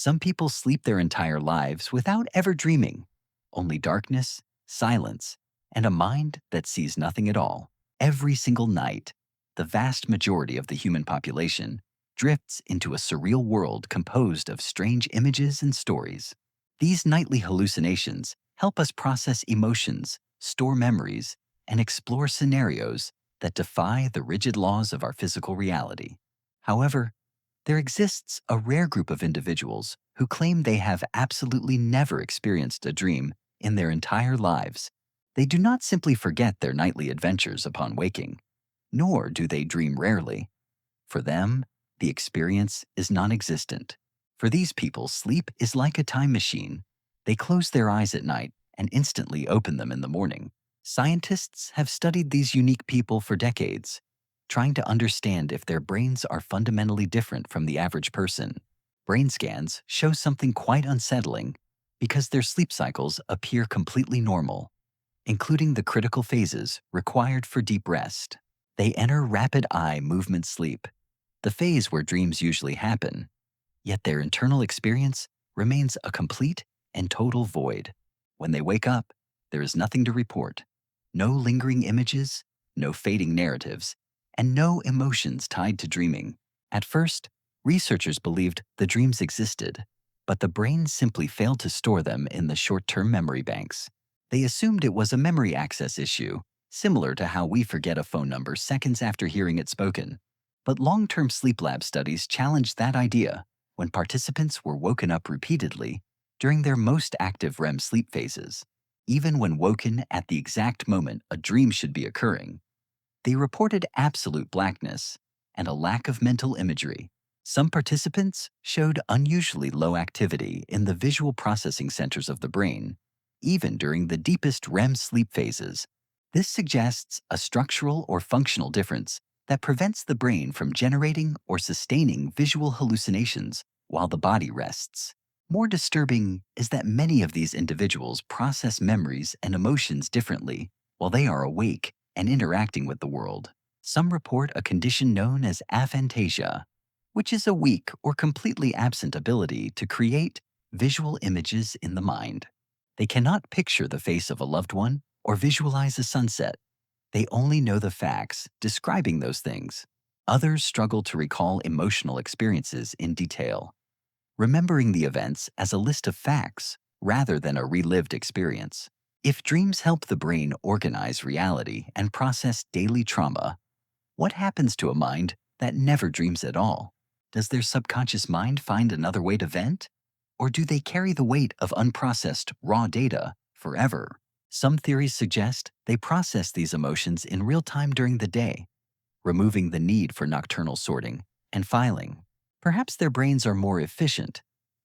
Some people sleep their entire lives without ever dreaming, only darkness, silence, and a mind that sees nothing at all. Every single night, the vast majority of the human population drifts into a surreal world composed of strange images and stories. These nightly hallucinations help us process emotions, store memories, and explore scenarios that defy the rigid laws of our physical reality. However, there exists a rare group of individuals who claim they have absolutely never experienced a dream in their entire lives. They do not simply forget their nightly adventures upon waking, nor do they dream rarely. For them, the experience is non-existent. For these people, sleep is like a time machine. They close their eyes at night and instantly open them in the morning. Scientists have studied these unique people for decades, trying to understand if their brains are fundamentally different from the average person. Brain scans show something quite unsettling because their sleep cycles appear completely normal, including the critical phases required for deep rest. They enter rapid eye movement sleep, the phase where dreams usually happen, yet their internal experience remains a complete and total void. When they wake up, there is nothing to report. No lingering images, no fading narratives, and no emotions tied to dreaming. At first, researchers believed the dreams existed, but the brain simply failed to store them in the short-term memory banks. They assumed it was a memory access issue, similar to how we forget a phone number seconds after hearing it spoken. But long-term sleep lab studies challenged that idea when participants were woken up repeatedly during their most active REM sleep phases. Even when woken at the exact moment a dream should be occurring, they reported absolute blackness and a lack of mental imagery. Some participants showed unusually low activity in the visual processing centers of the brain, even during the deepest REM sleep phases. This suggests a structural or functional difference that prevents the brain from generating or sustaining visual hallucinations while the body rests. More disturbing is that many of these individuals process memories and emotions differently while they are awake and interacting with the world. Some report a condition known as aphantasia, which is a weak or completely absent ability to create visual images in the mind. They cannot picture the face of a loved one or visualize a sunset. They only know the facts describing those things. Others struggle to recall emotional experiences in detail, remembering the events as a list of facts rather than a relived experience. If dreams help the brain organize reality and process daily trauma, what happens to a mind that never dreams at all? Does their subconscious mind find another way to vent? Or do they carry the weight of unprocessed, raw data forever? Some theories suggest they process these emotions in real time during the day, removing the need for nocturnal sorting and filing. Perhaps their brains are more efficient,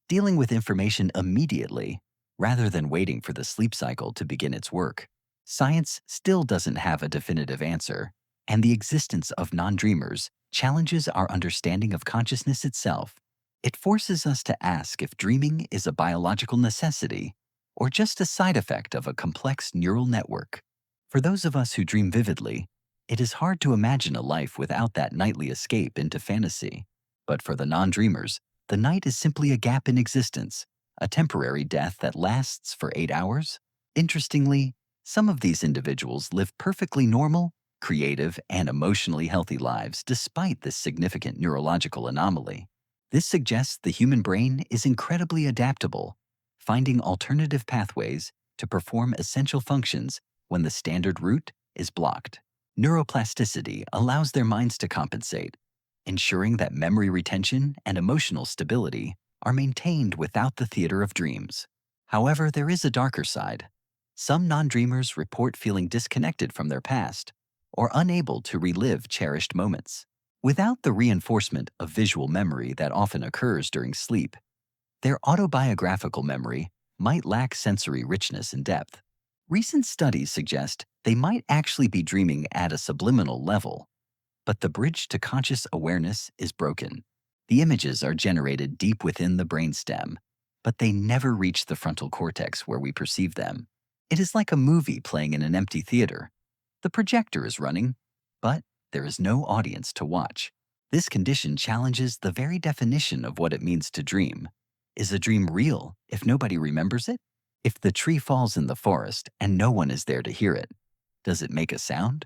dealing with information immediately rather than waiting for the sleep cycle to begin its work. Science still doesn't have a definitive answer, and the existence of non-dreamers challenges our understanding of consciousness itself. It forces us to ask if dreaming is a biological necessity or just a side effect of a complex neural network. For those of us who dream vividly, it is hard to imagine a life without that nightly escape into fantasy. But for the non-dreamers, the night is simply a gap in existence, a temporary death that lasts for 8 hours. Interestingly, some of these individuals live perfectly normal, creative, and emotionally healthy lives despite this significant neurological anomaly. This suggests the human brain is incredibly adaptable, finding alternative pathways to perform essential functions when the standard route is blocked. Neuroplasticity allows their minds to compensate, ensuring that memory retention and emotional stability are maintained without the theater of dreams. However, there is a darker side. Some non-dreamers report feeling disconnected from their past or unable to relive cherished moments. Without the reinforcement of visual memory that often occurs during sleep, their autobiographical memory might lack sensory richness and depth. Recent studies suggest they might actually be dreaming at a subliminal level, but the bridge to conscious awareness is broken. The images are generated deep within the brainstem, but they never reach the frontal cortex where we perceive them. It is like a movie playing in an empty theater. The projector is running, but there is no audience to watch. This condition challenges the very definition of what it means to dream. Is a dream real if nobody remembers it? If the tree falls in the forest and no one is there to hear it, does it make a sound?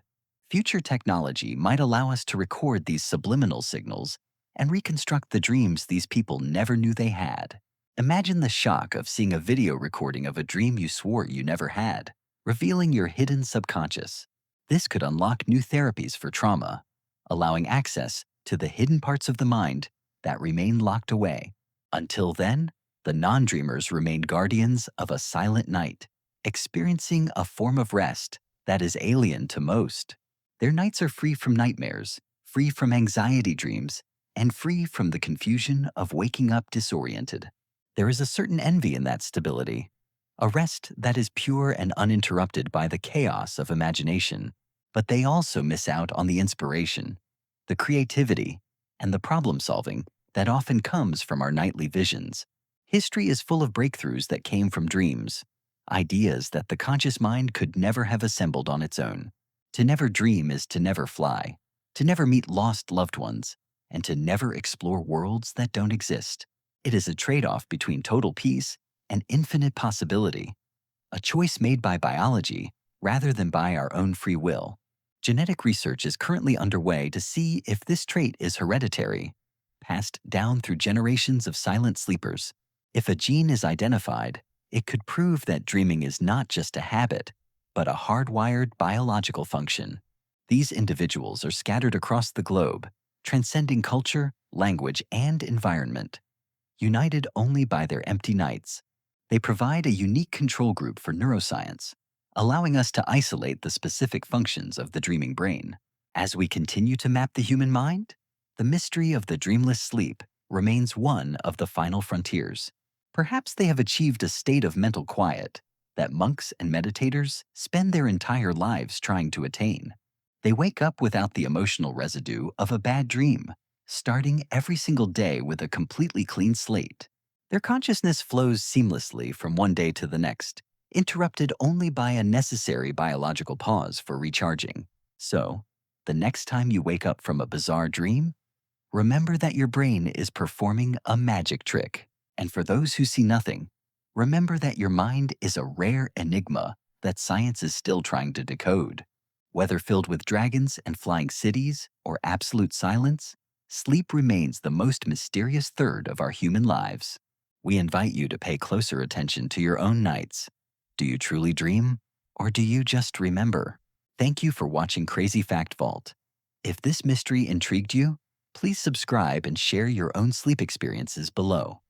Future technology might allow us to record these subliminal signals and reconstruct the dreams these people never knew they had. Imagine the shock of seeing a video recording of a dream you swore you never had, revealing your hidden subconscious. This could unlock new therapies for trauma, allowing access to the hidden parts of the mind that remain locked away. Until then, the non-dreamers remain guardians of a silent night, experiencing a form of rest that is alien to most. Their nights are free from nightmares, free from anxiety dreams, and free from the confusion of waking up disoriented. There is a certain envy in that stability, a rest that is pure and uninterrupted by the chaos of imagination. But they also miss out on the inspiration, the creativity, and the problem-solving that often comes from our nightly visions. History is full of breakthroughs that came from dreams, ideas that the conscious mind could never have assembled on its own. To never dream is to never fly, to never meet lost loved ones, and to never explore worlds that don't exist. It is a trade-off between total peace and infinite possibility, a choice made by biology rather than by our own free will. Genetic research is currently underway to see if this trait is hereditary, passed down through generations of silent sleepers. If a gene is identified, it could prove that dreaming is not just a habit, but a hardwired biological function. These individuals are scattered across the globe, transcending culture, language, and environment. United only by their empty nights, they provide a unique control group for neuroscience, allowing us to isolate the specific functions of the dreaming brain. As we continue to map the human mind, the mystery of the dreamless sleep remains one of the final frontiers. Perhaps they have achieved a state of mental quiet that monks and meditators spend their entire lives trying to attain. They wake up without the emotional residue of a bad dream, starting every single day with a completely clean slate. Their consciousness flows seamlessly from one day to the next, interrupted only by a necessary biological pause for recharging. So, the next time you wake up from a bizarre dream, remember that your brain is performing a magic trick. And for those who see nothing, remember that your mind is a rare enigma that science is still trying to decode. Whether filled with dragons and flying cities or absolute silence, sleep remains the most mysterious third of our human lives. We invite you to pay closer attention to your own nights. Do you truly dream, or do you just remember? Thank you for watching Crazy Fact Vault. If this mystery intrigued you, please subscribe and share your own sleep experiences below.